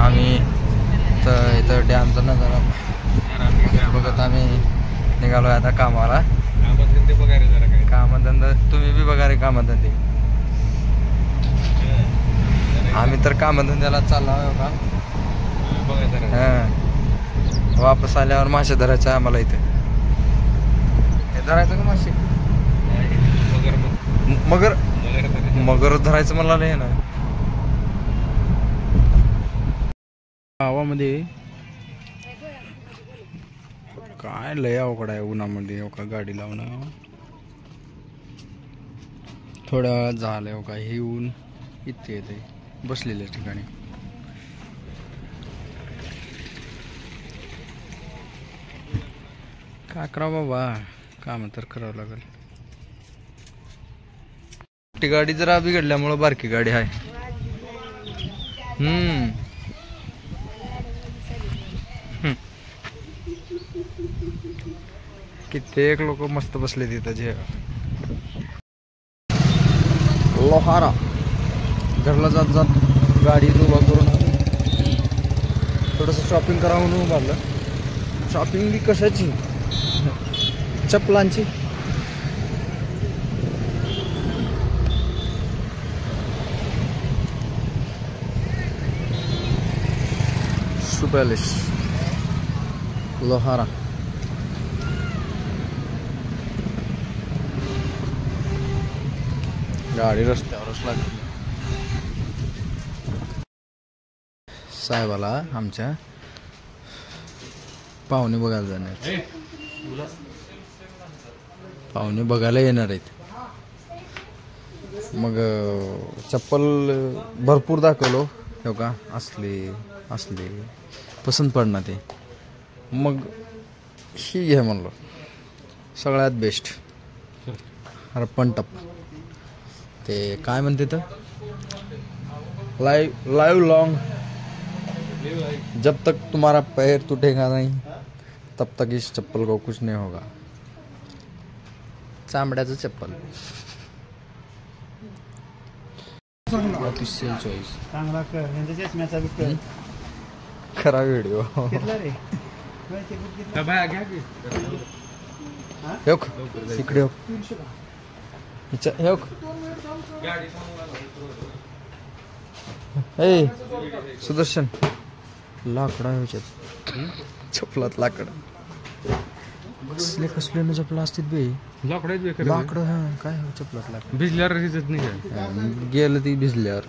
आम्ही तर इथं डॅमचा नजारा बघत आम्ही निघालो आता कामाला. कामधंदा तुम्ही बी बघा रे कामधंदे. आम्ही तर कामधंद्याला चाललो का वापस आल्यावर मासे धरायचे आम्हाला इथे. हे धरायचं का मासे? मगर मगर धरायचं मला नाही ना. गावामध्ये काय लय अवघड आहे उन्हामध्ये. हो का गाडी लावणं थोड्या वेळात झालं. हो का हे ऊन इथे येते बसलेल्या ठिकाणी. काय करावं बाबा, काम तर करावं लागेल. मोठी गाडी जरा बिघडल्यामुळं बारकी गाडी आहे. कित्येक लोक मस्त बसले तिथं. जे लोहारा घरला जात जात गाडी उभा करून थोडंसं शॉपिंग करावं म्हणून उभारलं. शॉपिंग बी कशाची? चपलांची. Shoe palace Lohara. गाडी रस्त्यावरच लागली. साहेबाला आमच्या पाहुणे बघायला जाणार. पाहुणे बघायला येणार आहेत. मग चप्पल भरपूर दाखवलो. हो का असली पसंत पडणार ते. मग ही घे म्हणलो सगळ्यात बेस्ट रप्पन टप. ते काय म्हणते तर लाइव लॉन्ग जब तक तुम्हारा पैर टूटेगा नहीं तब तक इस चप्पल को कुछ नहीं होगा. चामड्याचं चप्पल. चॉईस खरा व्हिडिओ. इकडे हे सुदर्शन लाकडा ह्याच्यात चपलात लाकड कसले न चपला असतील बे. लाकड हा काय चपलात लाकड भिजल्यावर नाही गेलं ती भिजल्यावर.